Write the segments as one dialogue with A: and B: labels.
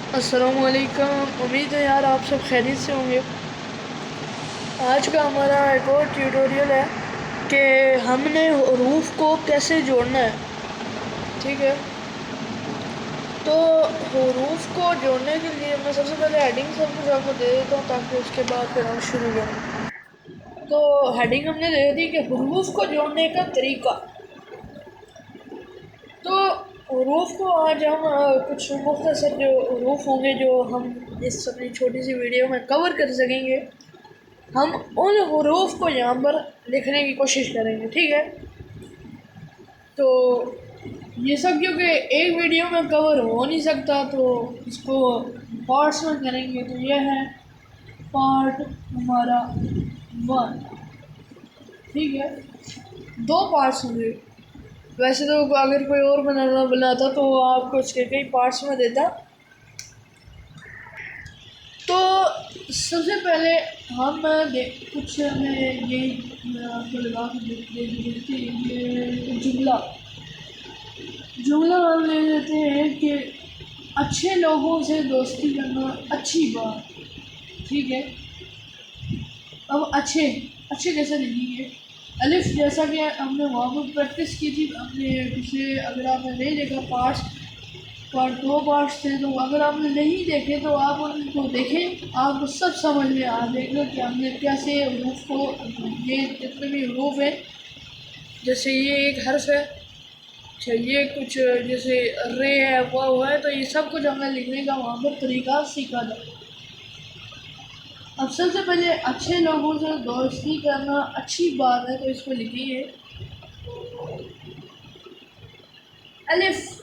A: अस्सलामुअलैकुम। उम्मीद है यार आप सब खैरियत से होंगे। आज का हमारा एक और ट्यूटोरियल है कि हमने हरूफ को कैसे जोड़ना है। ठीक है, तो हरूफ को जोड़ने के लिए मैं सबसे पहले हेडिंग सब कुछ आपको दे देता हूँ ताकि उसके बाद फिर हम शुरू करें। तो हेडिंग हमने दे दी कि हरूफ को जोड़ने का तरीका। तो हरूफ को आज हम कुछ मुख्तसर जो हरूफ होंगे जो हम इस अपनी छोटी सी वीडियो में कवर कर सकेंगे, हम उन हरूफ को यहाँ पर लिखने की कोशिश करेंगे। ठीक है, तो ये सब क्योंकि एक वीडियो में कवर हो नहीं सकता तो इसको पार्ट्स में करेंगे। तो ये है पार्ट हमारा 1। ठीक है, 2 पार्ट्स होंगे। वैसे तो अगर कोई और बनाता तो आपको इसके कई पार्ट्स में देता। तो सबसे पहले हम कुछ हमें ये आपको लगा के देखते ये जुमला हम ले लेते हैं कि अच्छे लोगों से दोस्ती करना अच्छी बात। ठीक है, अब अच्छे अच्छे कैसे लिखेंगे। अलिफ जैसा कि हमने वहाँ पर प्रैक्टिस की थी हमने पिछले, अगर आपने नहीं देखा पार्ट 2 पार्ट्स थे, तो अगर आपने नहीं देखे तो आप उनको देखें, आपको सब समझ में आ जाएगा कि हमने कैसे हरूफ को, ये जितने भी हरूफ है, जैसे ये एक हर्फ है, अच्छा ये कुछ जैसे रे है वाव है, तो ये सब कुछ हमें लिखने का वहाँ पर तरीका सीखा था। अब सबसे पहले अच्छे लोगों से दोस्ती करना अच्छी बात है, तो इसको लिखिए अलिफ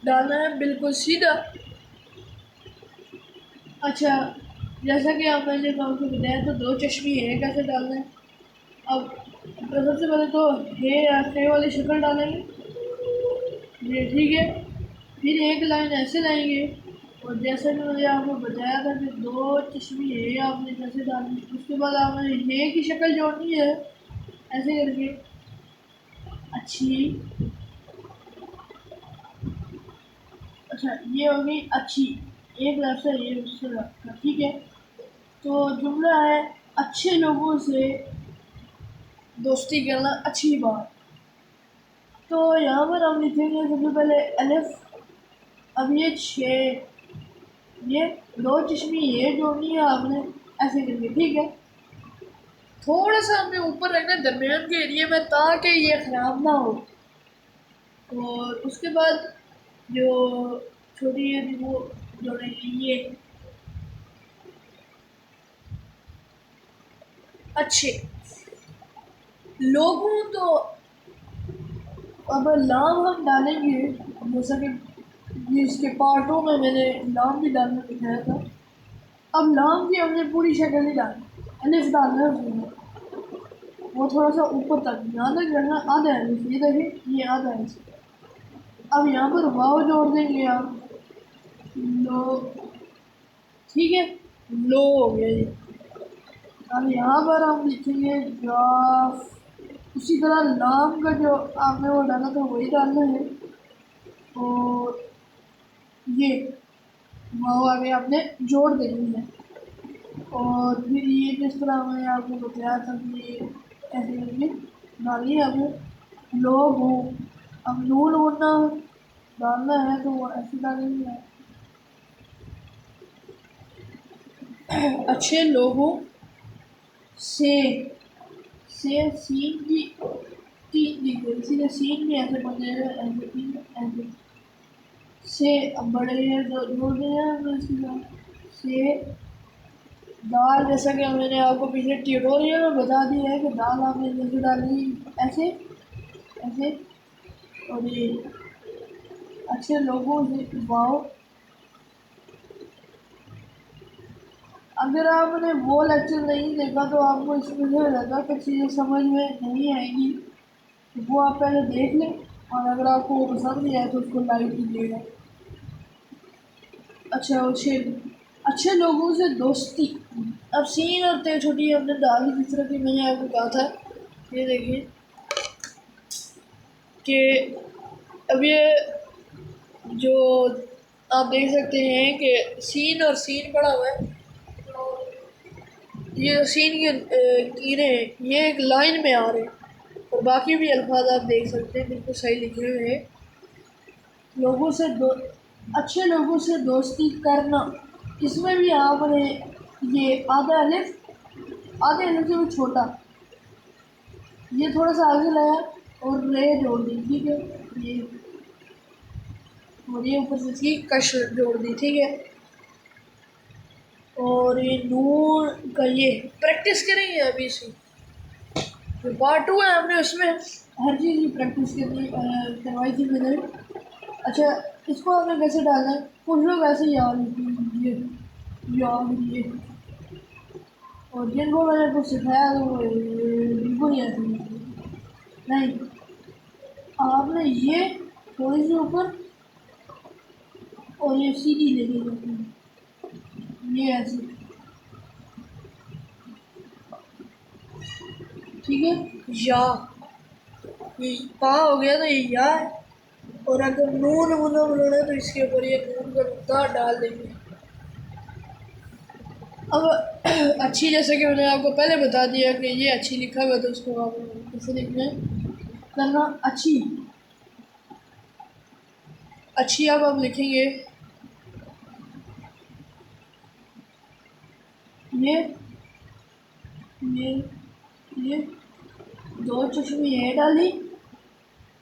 A: डालना है बिल्कुल सीधा। अच्छा, जैसा कि आप मैंने आपको बताया तो 2 चश्मी है कैसे डालना है। अब तो सबसे पहले तो हे वाली शक्ल डालेंगे, ये ठीक है। फिर एक लाइन ऐसे लाएंगे, और जैसा कि मैंने आपको बताया था कि 2 चश्मी है आपने कैसे डालनी, उसके बाद आपने हे की शक्ल जोड़नी है ऐसे करके अच्छी। अच्छा, ये होगी अच्छी, एक लफ्ज़ है ये उससे रखा। ठीक है, तो जुमला है अच्छे लोगों से दोस्ती करना अच्छी बात। तो यहाँ पर हम लिखेंगे सबसे पहले अलिफ। अब ये 6, ये 2 चश्मी ये जोड़नी है आपने ऐसे करके। ठीक है, थोड़ा सा हमें ऊपर रखना है दरमियान के एरिया में ताकि ये ख़राब ना हो। और उसके बाद जो छोटी है वो जोड़ेंगे ये अच्छे लोगों। तो अब नाम हम डालेंगे, जैसा कि इसके पार्टों में मैंने नाम भी डालना दिखाया था। अब नाम की हमने पूरी शक्ल नहीं डालनी, अलिफ डालना है उसमें, वो थोड़ा सा ऊपर तक, यहाँ तक रखना आधा है अलिफ, ये देखिए ये आधा है। अब यहाँ पर वाव जोड़ देंगे आप, लो। ठीक है, लो हो गया ये। अब यहाँ पर हम लिखेंगे ग्राफ। उसी तरह नाम का जो आपने वो डाला था वही डालना है, और ये वाव आगे आपने जोड़ देनी है। और फिर ये जिस तरह मैंने आपको बताया था कि ये ऐसे करके डालिए। अब लोग हो, अब नून वरना डालना है तो वो ऐसे डालेंगे। अच्छे लोगों से सीन की 3 लिखे, इसीलिए सीन भी ऐसे बनेगा, ऐसे 3 ऐसे से। अब बड़े जोड़ दिए हैं हमने इसके साथ से। दाल, जैसा कि मैंने आपको पिछले ट्यूटोरियल में बता दिया है कि दाल आपने जैसे डाली ऐसे ऐसे। और ये अच्छे लोगों से वाओ। अगर आपने वो लेक्चर नहीं देखा तो आपको इसमें से ज़्यादा कुछ चीज़ें समझ में नहीं आएगी, तो वो आप पहले देख लें, और अगर आपको वो पसंद नहीं आए तो उसको लाइक कीजिएगा। अच्छा, अच्छे लोगों से दोस्ती। अब सीन और ते छोटी हमने डाली जिस तरह की मैंने आपको कहा था। ये देखिए कि अब ये जो आप देख सकते हैं कि सीन और सीन पड़ा हुआ है। ये जो सीन के कीड़े हैं ये एक लाइन में आ रहे हैं और बाकी भी अल्फाज आप देख सकते हैं बिल्कुल सही लिखे हुए हैं। लोगों से अच्छे लोगों से दोस्ती करना, इसमें भी आपने ये आधे अलिफ से भी छोटा, ये थोड़ा सा आगे लाया और रे जोड़ दी, ठीक है। ये और ये ऊपर से इसकी कश जोड़ दी, ठीक है। और ये नून का ये प्रैक्टिस करेंगे अभी से, जो पार्ट 2 है हमने उसमें हर चीज़ की प्रैक्टिस करवाई थी मैंने। अच्छा, इसको हमें कैसे डालना है, कुछ लोग ऐसे ये ये और जिनको मैंने कुछ सिखाया तो वो बिल्कुल नहीं आती नहीं। आपने ये थोड़ी सी ऊपर और ये सीधी लेके जाती है, ये ऐसे, ठीक है। या ये पा हो गया तो ये या है, और अगर नून वून बनाना है तो इसके ऊपर ये नून का नुक्ता डाल देंगे। अब अच्छी, जैसे कि मैंने आपको पहले बता दिया कि ये अच्छी लिखा हुआ है तो उसको आप कैसे लिखना है, करना अच्छी अच्छी। अब आप लिखेंगे ये ये ये दो चश्मे ये डाली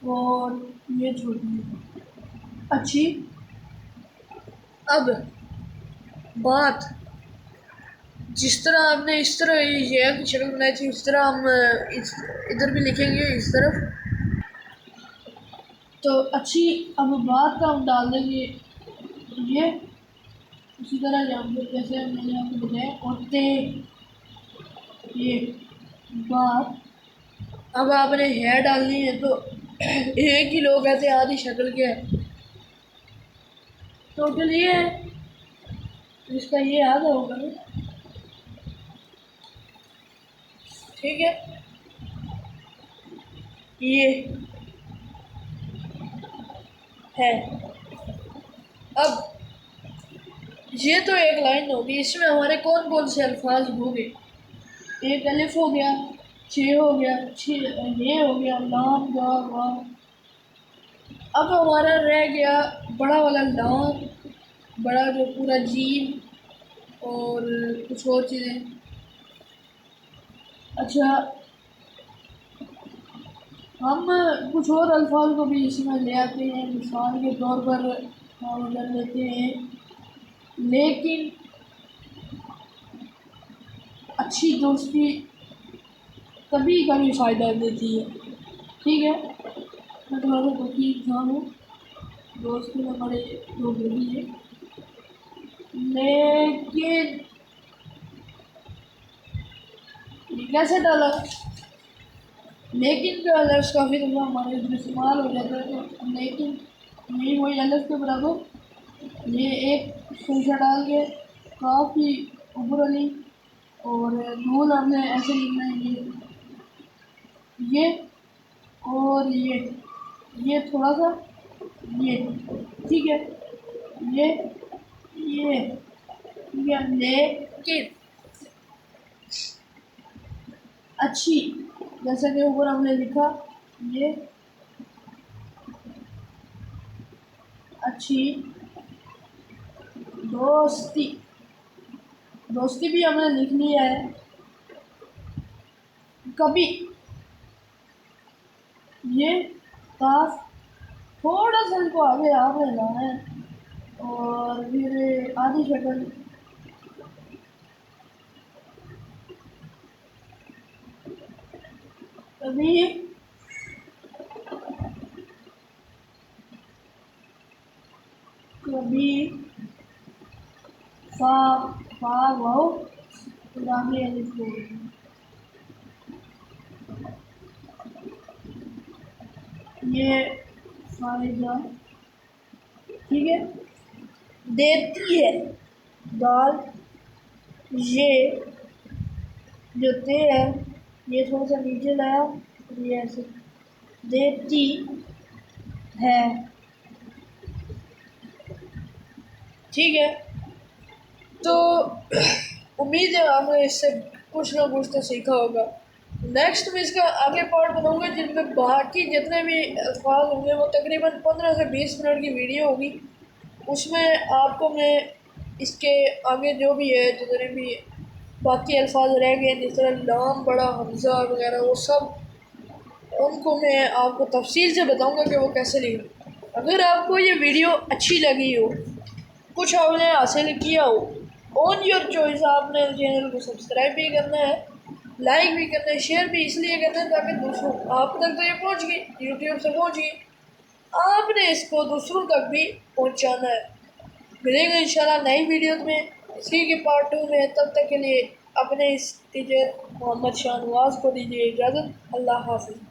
A: और ये छोटी अच्छी। अब बात जिस तरह आपने इस तरह ये की शक्ल बनाई थी उस तरह हम इधर भी लिखेंगे इस तरफ। तो अच्छी, अब बात का हम डाल देंगे ये उसी तरह जैसे मैंने आपको बताया, और ते ये बात। अब आपने है डालनी है तो एक ही लोग ऐसे आधी शक्ल के है, टोटल ये है जिसका ये आधा होगा ना, ठीक है। ये है। अब ये तो एक लाइन होगी, इसमें हमारे कौन कौन से अल्फाज होंगे, एक अलिफ हो गया, छे हो गया, ये हो गया लाम गा वाम। अब हमारा रह गया बड़ा वाला लाम, बड़ा जो पूरा जीम और कुछ और चीज़ें। अच्छा, हम कुछ और अल्फाज को भी इसमें ले आते हैं, मिसाल के तौर पर हम कर लेते हैं लेकिन अच्छी दोस्ती कभी कभी फ़ायदा देती है, ठीक है। मैं थोड़ा सा दुखी इंसान हूँ, दोस्ती में हमारे दो बेबी है, लेकिन ये कैसे डाला, लेकिन जो अलग काफ़ी दफ़ा हमारे इसमें इस्तेमाल हो जाता है, तो लेकिन यही वही अलग के बराबर ये एक शीशा डाल के काफ़ी ऊपर वाली, और नून हमने ऐसे लिखना है ये और ये थोड़ा सा ये, ठीक है। ये ठीक है, लेकिन अच्छी, जैसा कि ऊपर हमने लिखा ये अच्छी दोस्ती, दोस्ती भी हमने लिख लिया है। कभी ये काफ थोड़ा सा इनको आगे आगे लाना है और फिर आधी शक्ल, कभी कभी फा फा वाओ रामी अलिफ को, ये फायदा, ठीक है। देती है दाल, ये जो ते है ये थोड़ा सा नीचे लाया, ये ऐसे देती है ठीक है, तो उम्मीद है आपने इससे कुछ ना कुछ तो सीखा होगा। नेक्स्ट में इसका आगे पार्ट बनाऊंगा जिनमें बाकी जितने भी अल्फाज होंगे वो तकरीबन 15 से 20 मिनट की वीडियो होगी। उसमें आपको मैं इसके आगे जो भी है जितने भी बाकी अल्फाज रह गए जिस तरह लाम बड़ा हमज़ा वगैरह वो सब उनको मैं आपको तफसील से बताऊंगा कि वो कैसे लिखे। अगर आपको ये वीडियो अच्छी लगी हो, कुछ आपने हासिल किया हो, ऑन योर चॉइस आपने चैनल को सब्सक्राइब भी करना है, लाइक भी करना है, शेयर भी इसलिए करना है ताकि दूसरों आप तक तो ये पहुंच गई, यूट्यूब से पहुंच गई, आपने इसको दूसरों तक भी पहुंचाना है। मिलेंगे इंशाल्लाह नई वीडियो में, इसी के पार्ट 2 में। तब तक के लिए अपने इस टीचर मोहम्मद शाहनवाज को दीजिए इजाज़त। अल्लाह हाफ़िज़।